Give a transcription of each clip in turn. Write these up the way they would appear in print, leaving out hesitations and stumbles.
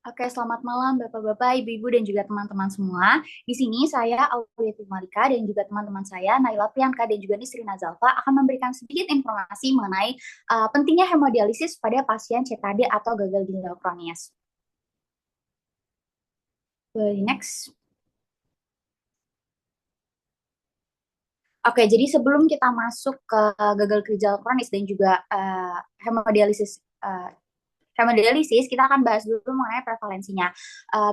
Oke, selamat malam Bapak-Bapak, Ibu-Ibu, dan juga teman-teman semua. Di sini saya Aulia Malika dan juga teman-teman saya Naila Priyanka dan juga Nisrina Zalfa akan memberikan sedikit informasi mengenai pentingnya hemodialisis pada pasien CKD atau gagal ginjal kronis. Next. Oke, jadi sebelum kita masuk ke gagal ginjal kronis dan juga hemodialisis, kita akan bahas dulu mengenai prevalensinya.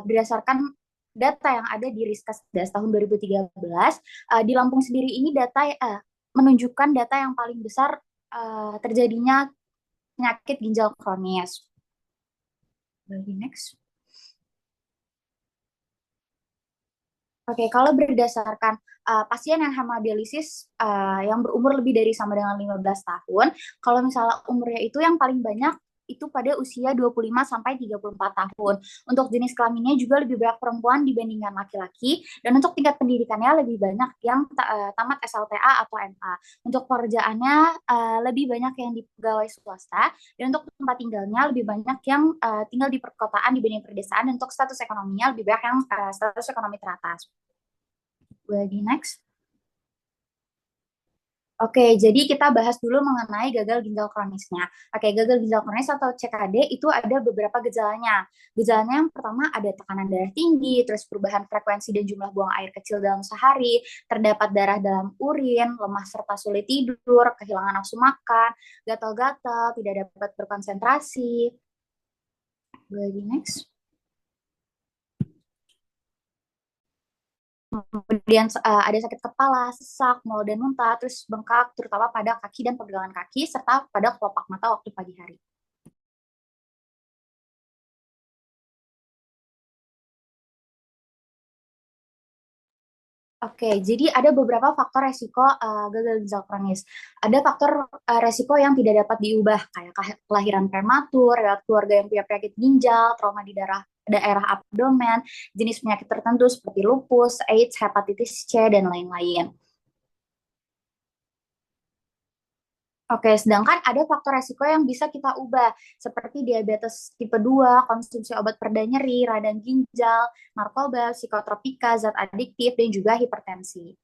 Berdasarkan data yang ada di Riskesdas tahun 2013, di Lampung sendiri ini data menunjukkan data yang paling besar terjadinya penyakit ginjal kronis. Next. Oke, kalau berdasarkan pasien yang hemodialisis yang berumur lebih dari sama dengan 15 tahun, kalau misalnya umurnya itu yang paling banyak itu pada usia 25 sampai 34 tahun. Untuk jenis kelaminnya juga lebih banyak perempuan dibandingkan laki-laki, dan untuk tingkat pendidikannya lebih banyak yang tamat SLTA atau MA. Untuk pekerjaannya lebih banyak yang di pegawai swasta, dan untuk tempat tinggalnya lebih banyak yang tinggal di perkotaan dibanding perdesaan, dan untuk status ekonominya lebih banyak yang status ekonomi teratas. Lagi next. Oke, jadi kita bahas dulu mengenai gagal ginjal kronisnya. Oke, gagal ginjal kronis atau CKD itu ada beberapa gejalanya. Gejalanya yang pertama ada tekanan darah tinggi, terus perubahan frekuensi dan jumlah buang air kecil dalam sehari, terdapat darah dalam urin, lemah serta sulit tidur, kehilangan nafsu makan, gatal-gatal, tidak dapat berkonsentrasi. Lagi next. Kemudian ada sakit kepala, sesak, mual dan muntah, terus bengkak, terutama pada kaki dan pergelangan kaki, serta pada kelopak mata waktu pagi hari. Oke, jadi ada beberapa faktor resiko gagal ginjal kronis. Ada faktor resiko yang tidak dapat diubah, kayak kelahiran prematur, riwayat keluarga yang punya penyakit ginjal, trauma di daerah abdomen, jenis penyakit tertentu seperti lupus, AIDS, hepatitis C, dan lain-lain. Oke, sedangkan ada faktor resiko yang bisa kita ubah, seperti diabetes tipe 2, konsumsi obat pereda nyeri, radang ginjal, narkoba, psikotropika, zat adiktif, dan juga hipertensi.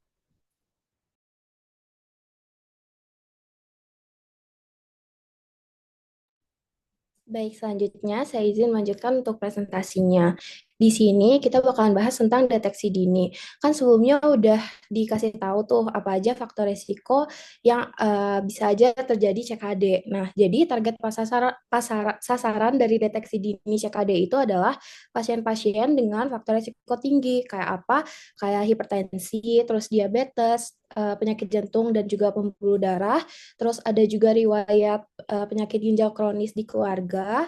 Baik, selanjutnya saya izin melanjutkan untuk presentasinya. Di sini kita bakalan bahas tentang deteksi dini. Kan sebelumnya udah dikasih tahu tuh apa aja faktor risiko yang bisa aja terjadi CKD. Nah, jadi target sasaran dari deteksi dini CKD itu adalah pasien-pasien dengan faktor risiko tinggi. Kayak apa? Kayak hipertensi, terus diabetes, penyakit jantung, dan juga pembuluh darah. Terus ada juga riwayat penyakit ginjal kronis di keluarga.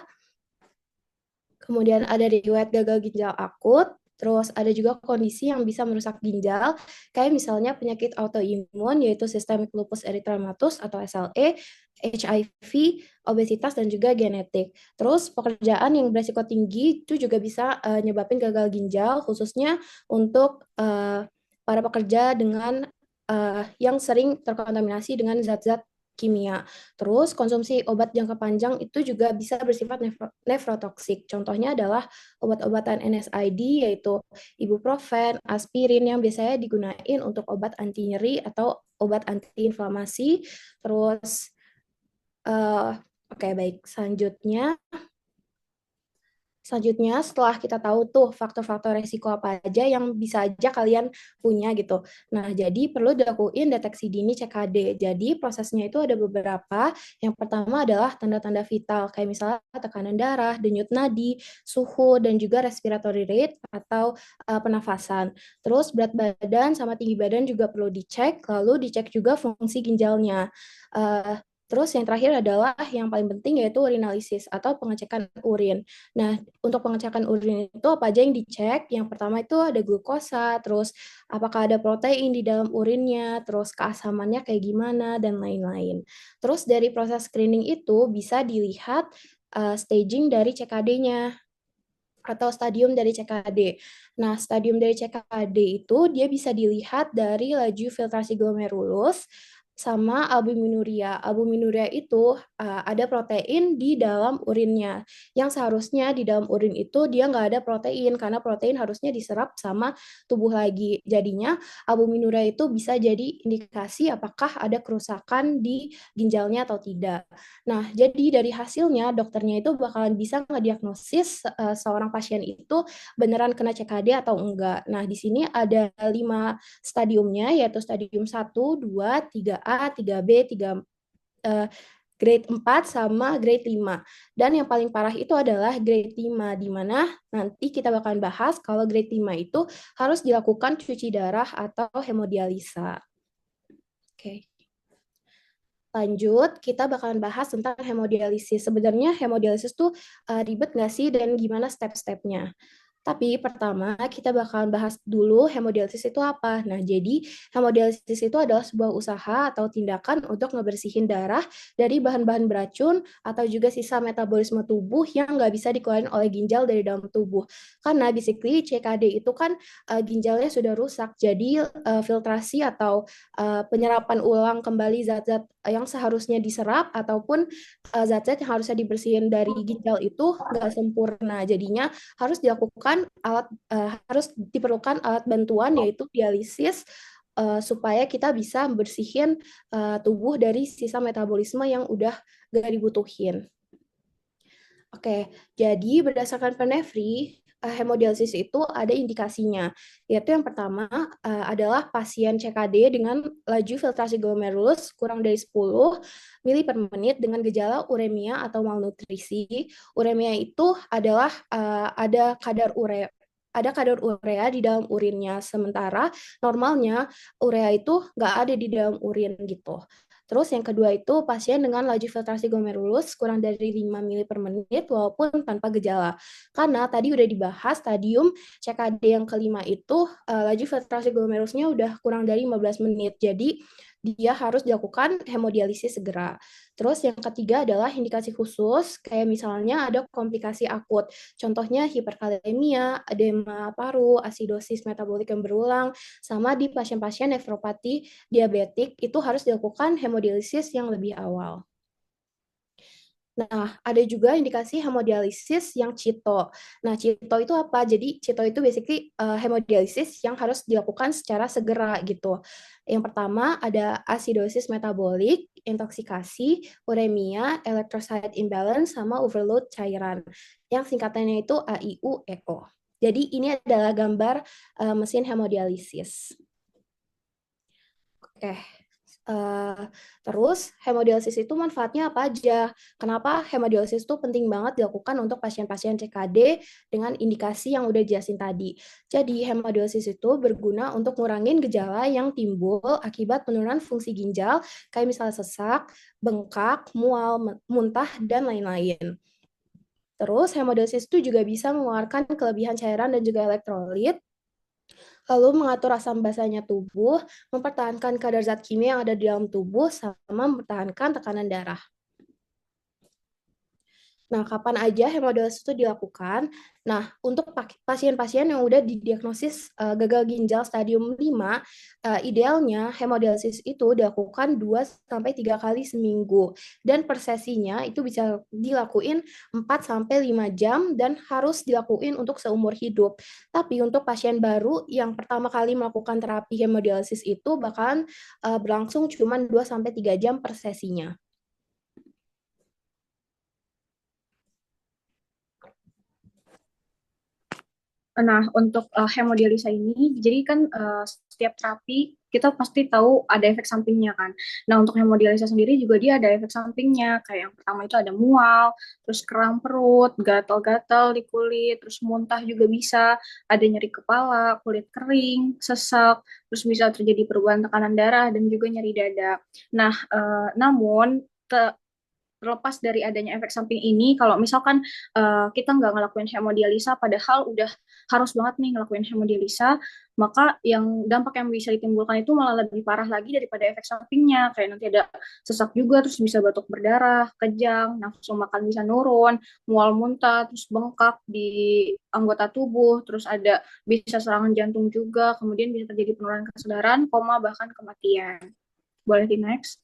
Kemudian ada riwayat gagal ginjal akut. Terus ada juga kondisi yang bisa merusak ginjal, kayak misalnya penyakit autoimun, yaitu sistemic lupus erythematosus atau SLE, HIV, obesitas, dan juga genetik. Terus pekerjaan yang beresiko tinggi itu juga bisa nyebabin gagal ginjal, khususnya untuk para pekerja dengan yang sering terkontaminasi dengan zat-zat kimia. Terus konsumsi obat jangka panjang itu juga bisa bersifat nefrotoksik. Contohnya adalah obat-obatan NSAID yaitu ibuprofen, aspirin yang biasanya digunakan untuk obat anti nyeri atau obat antiinflamasi. Terus oke, baik, Selanjutnya, setelah kita tahu tuh faktor-faktor resiko apa aja yang bisa aja kalian punya gitu. Nah, jadi perlu dilakuin deteksi dini CKD. Jadi prosesnya itu ada beberapa. Yang pertama adalah tanda-tanda vital, kayak misalnya tekanan darah, denyut nadi, suhu, dan juga respiratory rate atau penafasan. Terus berat badan sama tinggi badan juga perlu dicek, lalu dicek juga fungsi ginjalnya. Uh, Terus yang terakhir adalah yang paling penting yaitu urinalisis atau pengecekan urin. Nah, untuk pengecekan urin itu apa aja yang dicek? Yang pertama itu ada glukosa, terus apakah ada protein di dalam urinnya, terus keasamannya kayak gimana, dan lain-lain. Terus dari proses screening itu bisa dilihat staging dari CKD-nya atau stadium dari CKD. Nah, stadium dari CKD itu dia bisa dilihat dari laju filtrasi glomerulus, sama albuminuria. Albuminuria itu ada protein di dalam urinnya. Yang seharusnya di dalam urin itu dia nggak ada protein, karena protein harusnya diserap sama tubuh lagi. Jadinya albuminuria itu bisa jadi indikasi apakah ada kerusakan di ginjalnya atau tidak. Nah, jadi dari hasilnya dokternya itu bakalan bisa ngediagnosis seorang pasien itu beneran kena CKD atau enggak. Nah, di sini ada 5 stadiumnya, yaitu stadium 1, 2, 3A, 3B, 3 eh, grade 4 sama grade 5. Dan yang paling parah itu adalah grade 5, di mana nanti kita bakalan bahas kalau grade 5 itu harus dilakukan cuci darah atau hemodialisa. Oke. Lanjut, kita bakalan bahas tentang hemodialisis. Sebenarnya hemodialisis tuh ribet nggak sih dan gimana step-stepnya? Tapi pertama kita bakalan bahas dulu hemodialisis itu apa. Nah, jadi hemodialisis itu adalah sebuah usaha atau tindakan untuk ngebersihin darah dari bahan-bahan beracun atau juga sisa metabolisme tubuh yang nggak bisa dikeluarin oleh ginjal dari dalam tubuh. Karena basically CKD itu kan ginjalnya sudah rusak, jadi filtrasi atau penyerapan ulang kembali zat-zat yang seharusnya diserap ataupun zat-zat yang harusnya dibersihin dari ginjal itu nggak sempurna. Jadinya harus diperlukan alat bantuan yaitu dialisis supaya kita bisa bersihin tubuh dari sisa metabolisme yang udah gak dibutuhin. Oke, jadi berdasarkan Penevri, hemodialisis itu ada indikasinya, yaitu yang pertama adalah pasien CKD dengan laju filtrasi glomerulus kurang dari 10 mili per menit dengan gejala uremia atau malnutrisi. Uremia itu adalah ada kadar urea di dalam urinnya, sementara normalnya urea itu nggak ada di dalam urin gitu. Terus yang kedua itu pasien dengan laju filtrasi glomerulus kurang dari 5 mili per menit walaupun tanpa gejala. Karena tadi udah dibahas stadium CKD yang kelima itu laju filtrasi glomerulusnya udah kurang dari 15 menit. Jadi dia harus dilakukan hemodialisis segera. Terus yang ketiga adalah indikasi khusus, kayak misalnya ada komplikasi akut. Contohnya hiperkalemia, edema paru, asidosis metabolik yang berulang, sama di pasien-pasien nefropati diabetik itu harus dilakukan hemodialisis yang lebih awal. Nah, ada juga indikasi hemodialisis yang CITO. Nah, CITO itu apa? Jadi, CITO itu basically hemodialisis yang harus dilakukan secara segera gitu. Yang pertama ada asidosis metabolik, intoksikasi, uremia, electrolyte imbalance, sama overload cairan. Yang singkatannya itu AIU ECO. Jadi, ini adalah gambar mesin hemodialisis. Oke. Terus hemodialisis itu manfaatnya apa aja? Kenapa hemodialisis itu penting banget dilakukan untuk pasien-pasien CKD dengan indikasi yang udah jelasin tadi. Jadi hemodialisis itu berguna untuk ngurangin gejala yang timbul akibat penurunan fungsi ginjal, kayak misalnya sesak, bengkak, mual, muntah, dan lain-lain. Terus hemodialisis itu juga bisa mengeluarkan kelebihan cairan dan juga elektrolit, lalu mengatur asam basanya tubuh, mempertahankan kadar zat kimia yang ada di dalam tubuh, sama mempertahankan tekanan darah. Nah, kapan aja hemodialisis itu dilakukan? Nah, untuk pasien-pasien yang udah didiagnosis gagal ginjal stadium 5, idealnya hemodialisis itu dilakukan 2 sampai 3 kali seminggu. Dan per sesinya itu bisa dilakuin 4 sampai 5 jam dan harus dilakuin untuk seumur hidup. Tapi untuk pasien baru yang pertama kali melakukan terapi hemodialisis itu bakalan berlangsung cuma 2 sampai 3 jam per sesinya. Nah, untuk hemodialisa ini, jadi kan setiap terapi kita pasti tahu ada efek sampingnya kan. Nah, untuk hemodialisa sendiri juga dia ada efek sampingnya. Kayak yang pertama itu ada mual, terus kram perut, gatal-gatal di kulit, terus muntah juga bisa, ada nyeri kepala, kulit kering, sesak, terus bisa terjadi perubahan tekanan darah dan juga nyeri dada. Nah, namun terlepas dari adanya efek samping ini, kalau misalkan kita nggak ngelakuin hemodialisa, padahal udah harus banget nih ngelakuin hemodialisa, maka yang dampak yang bisa ditimbulkan itu malah lebih parah lagi daripada efek sampingnya. Kayak nanti ada sesak juga, terus bisa batuk berdarah, kejang, nafsu makan bisa nurun, mual muntah, terus bengkak di anggota tubuh, terus ada bisa serangan jantung juga, kemudian bisa terjadi penurunan kesadaran, koma, bahkan kematian. Boleh di next.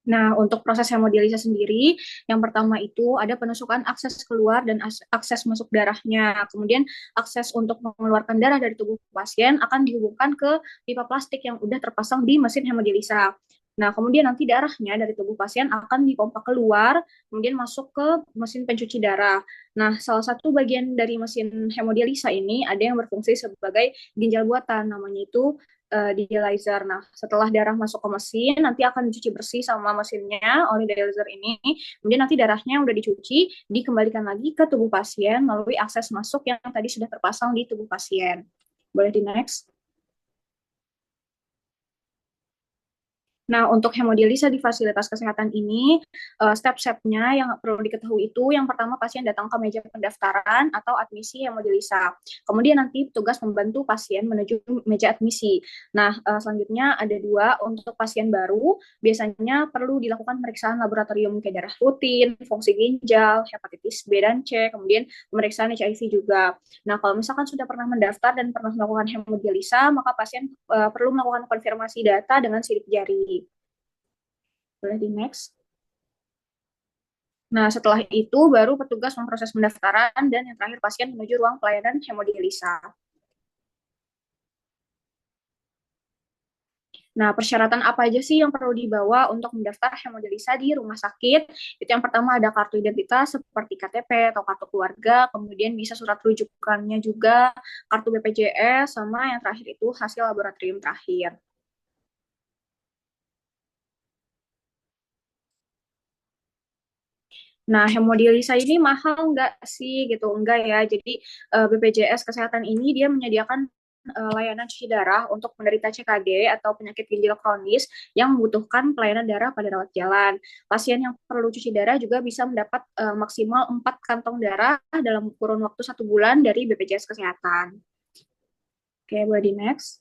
Nah, untuk proses hemodialisa sendiri, yang pertama itu ada penusukan akses keluar dan akses masuk darahnya. Kemudian akses untuk mengeluarkan darah dari tubuh pasien akan dihubungkan ke pipa plastik yang udah terpasang di mesin hemodialisa. Nah, kemudian nanti darahnya dari tubuh pasien akan dipompa keluar, kemudian masuk ke mesin pencuci darah. Nah, salah satu bagian dari mesin hemodialisa ini ada yang berfungsi sebagai ginjal buatan, namanya itu dialyzer. Nah, setelah darah masuk ke mesin, nanti akan dicuci bersih sama mesinnya oleh dialyzer ini. Kemudian nanti darahnya yang udah dicuci, dikembalikan lagi ke tubuh pasien melalui akses masuk yang tadi sudah terpasang di tubuh pasien. Boleh di next. Nah, untuk hemodialisa di fasilitas kesehatan ini, step-stepnya yang perlu diketahui itu, yang pertama pasien datang ke meja pendaftaran atau admisi hemodialisa. Kemudian nanti petugas membantu pasien menuju meja admisi. Nah, selanjutnya ada dua untuk pasien baru, biasanya perlu dilakukan pemeriksaan laboratorium kayak darah rutin, fungsi ginjal, hepatitis B dan C, kemudian pemeriksaan HIV juga. Nah, kalau misalkan sudah pernah mendaftar dan pernah melakukan hemodialisa, maka pasien perlu melakukan konfirmasi data dengan sidik jari. Boleh di next. Nah, setelah itu baru petugas memproses pendaftaran dan yang terakhir pasien menuju ruang pelayanan hemodialisa. Nah, persyaratan apa aja sih yang perlu dibawa untuk mendaftar hemodialisa di rumah sakit? Itu yang pertama ada kartu identitas seperti KTP atau kartu keluarga, kemudian bisa surat rujukannya juga, kartu BPJS, sama yang terakhir itu hasil laboratorium terakhir. Nah, hemodialisa ini mahal nggak sih gitu? Enggak ya. Jadi BPJS Kesehatan ini dia menyediakan layanan cuci darah untuk penderita CKD atau penyakit ginjal kronis yang membutuhkan pelayanan darah pada rawat jalan. Pasien yang perlu cuci darah juga bisa mendapat maksimal 4 kantong darah dalam kurun waktu 1 bulan dari BPJS Kesehatan. Oke, boleh di next.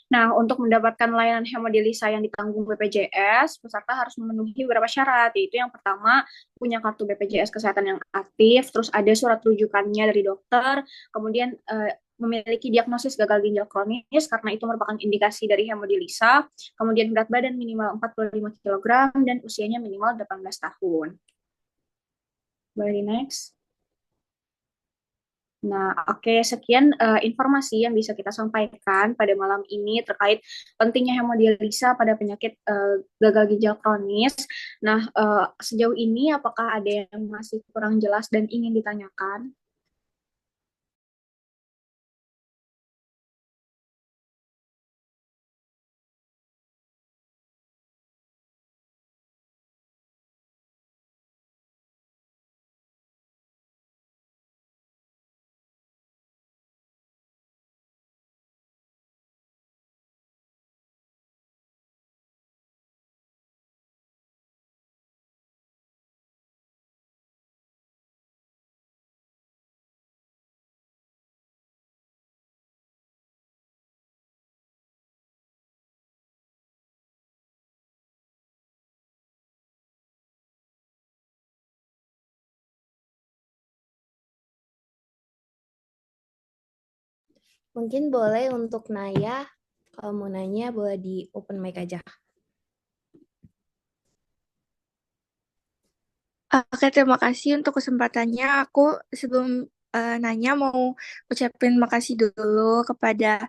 Nah, untuk mendapatkan layanan hemodialisa yang ditanggung BPJS, peserta harus memenuhi beberapa syarat, yaitu yang pertama, punya kartu BPJS Kesehatan yang aktif, terus ada surat rujukannya dari dokter, kemudian memiliki diagnosis gagal ginjal kronis, karena itu merupakan indikasi dari hemodialisa, kemudian berat badan minimal 45 kg, dan usianya minimal 18 tahun. Boleh di next. Nah, oke, sekian informasi yang bisa kita sampaikan pada malam ini terkait pentingnya hemodialisa pada penyakit gagal ginjal kronis. Nah, sejauh ini apakah ada yang masih kurang jelas dan ingin ditanyakan? Mungkin boleh untuk Naya, kalau mau nanya boleh di open mic aja. Oke, terima kasih untuk kesempatannya. Aku sebelum nanya mau ucapin makasih dulu kepada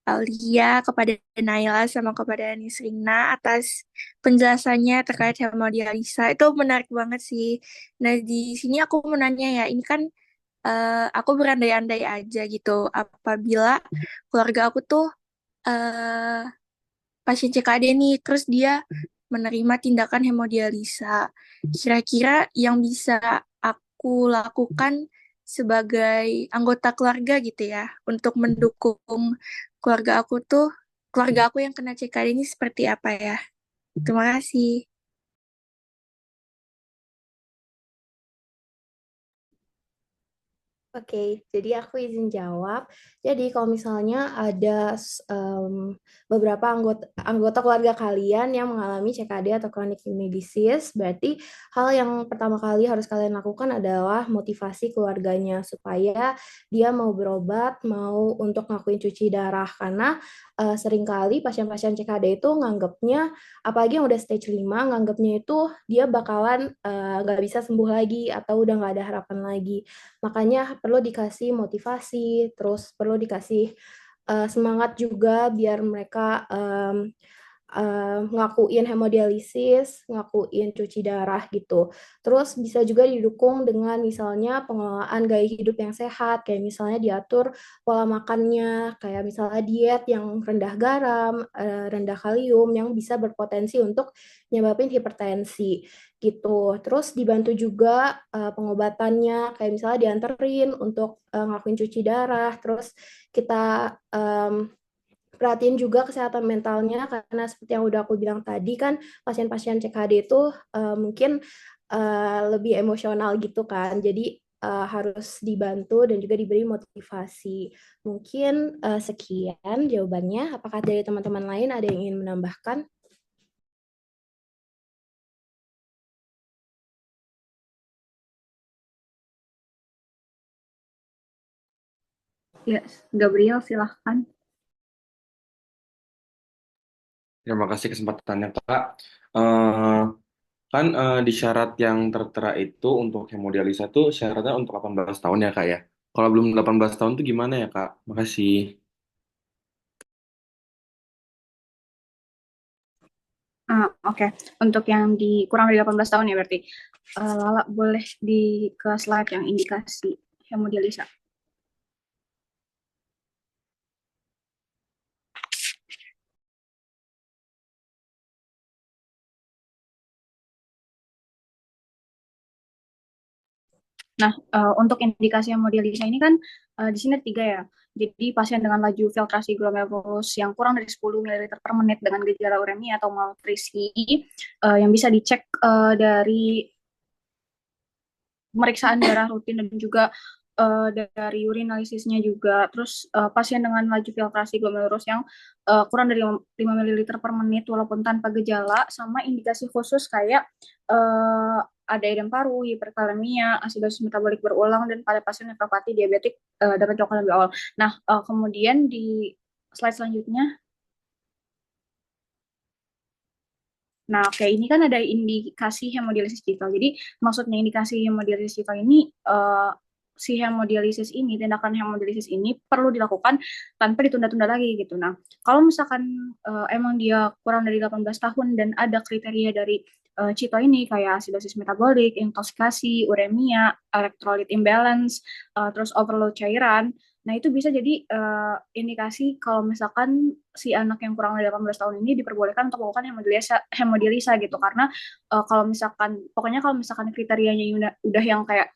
Alia, kepada Naila, sama kepada Nisrina atas penjelasannya terkait hemodialisa. Itu menarik banget sih. Nah, di sini aku mau nanya ya, ini kan aku berandai-andai aja gitu. Apabila keluarga aku tuh eh, pasien CKD nih, terus dia menerima tindakan hemodialisa. Kira-kira yang bisa aku lakukan sebagai anggota keluarga gitu ya, untuk mendukung keluarga aku tuh, keluarga aku yang kena CKD ini seperti apa ya? Terima kasih. Oke, jadi aku izin jawab. Jadi kalau misalnya ada beberapa anggota keluarga kalian yang mengalami CKD atau chronic kidney disease, berarti hal yang pertama kali harus kalian lakukan adalah motivasi keluarganya supaya dia mau berobat, mau untuk ngakuin cuci darah. Karena seringkali pasien-pasien CKD itu nganggapnya, apalagi yang udah stage 5, nganggapnya itu dia bakalan nggak bisa sembuh lagi atau udah nggak ada harapan lagi. Makanya perlu dikasih motivasi, terus perlu dikasih semangat juga biar mereka ngakuin hemodialisis, ngakuin cuci darah gitu. Terus bisa juga didukung dengan misalnya pengelolaan gaya hidup yang sehat, kayak misalnya diatur pola makannya, kayak misalnya diet yang rendah garam, rendah kalium, yang bisa berpotensi untuk nyebabin hipertensi gitu. Terus dibantu juga pengobatannya, kayak misalnya dianterin untuk ngelakuin cuci darah, terus kita perhatiin juga kesehatan mentalnya karena seperti yang udah aku bilang tadi kan pasien-pasien CKD itu mungkin lebih emosional gitu kan. Jadi harus dibantu dan juga diberi motivasi. Mungkin sekian jawabannya. Apakah dari teman-teman lain ada yang ingin menambahkan? Ya, Gabriel, silahkan. Terima kasih kesempatannya, Kak. Eh, kan di syarat yang tertera itu untuk hemodialisa tuh syaratnya untuk 18 tahun ya, Kak ya. Kalau belum 18 tahun tuh gimana ya, Kak? Makasih. Oke. Untuk yang di kurang dari 18 tahun ya berarti. Lala boleh di ke slide yang indikasi hemodialisa. Nah, untuk indikasi hemodialisa ini kan di sini ada 3 ya. Jadi pasien dengan laju filtrasi glomerulus yang kurang dari 10 ml per menit dengan gejala uremia atau malnutrisi yang bisa dicek dari pemeriksaan darah rutin dan juga dari urinalisisnya juga. Terus pasien dengan laju filtrasi glomerulus yang kurang dari 5 ml per menit walaupun tanpa gejala, sama indikasi khusus kayak ada edem paru, hiperkalemia, asidosis metabolik berulang, dan pada pasien nefropati diabetik dapat dilakukan lebih awal. Nah, kemudian di slide selanjutnya, nah, kayak ini kan ada indikasi hemodialisis vital. Jadi, maksudnya indikasi hemodialisis vital ini, si hemodialisis ini, tindakan hemodialisis ini perlu dilakukan tanpa ditunda-tunda lagi gitu. Nah, kalau misalkan emang dia kurang dari 18 tahun dan ada kriteria dari CITO ini kayak asidosis metabolik, intoksikasi, uremia, electrolyte imbalance, terus overload cairan, nah itu bisa jadi indikasi kalau misalkan si anak yang kurang dari 18 tahun ini diperbolehkan untuk melakukan hemodialisa gitu, karena kalau misalkan pokoknya kalau misalkan kriterianya udah yang kayak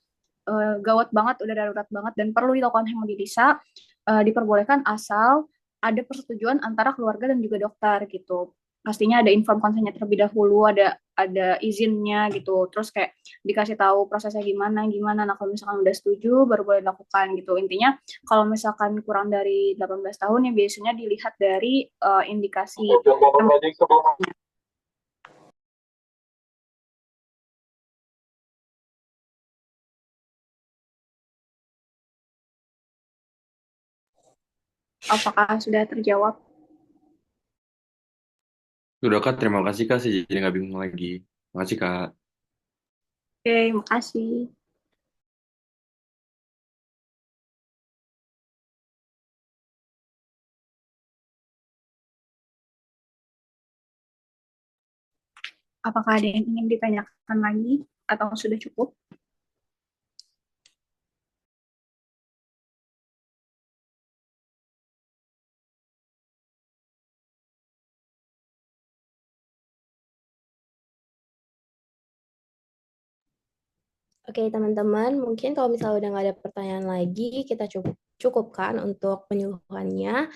gawat banget, udah darurat banget dan perlu dilakukan hemodialisa, diperbolehkan asal ada persetujuan antara keluarga dan juga dokter gitu. Pastinya ada inform konsennya terlebih dahulu, ada izinnya gitu. Terus kayak dikasih tahu prosesnya gimana gimana. Nah, kalau misalkan udah setuju baru boleh dilakukan gitu. Intinya kalau misalkan kurang dari 18 tahun ya biasanya dilihat dari indikasi. Apakah sudah terjawab? Udah, Kak. Terima kasih, Kak. Saya jadi nggak bingung lagi. Makasih, Kak. Oke, makasih. Apakah ada yang ingin ditanyakan lagi atau sudah cukup? Oke, teman-teman, mungkin kalau misalnya udah nggak ada pertanyaan lagi, kita cukupkan untuk penyuluhannya.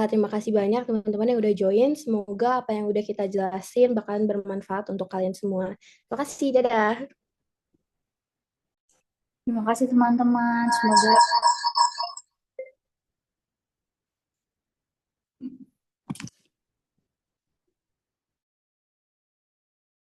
Terima kasih banyak teman-teman yang udah join. Semoga apa yang udah kita jelasin bakalan bermanfaat untuk kalian semua. Terima kasih, dadah. Terima kasih teman-teman. Semoga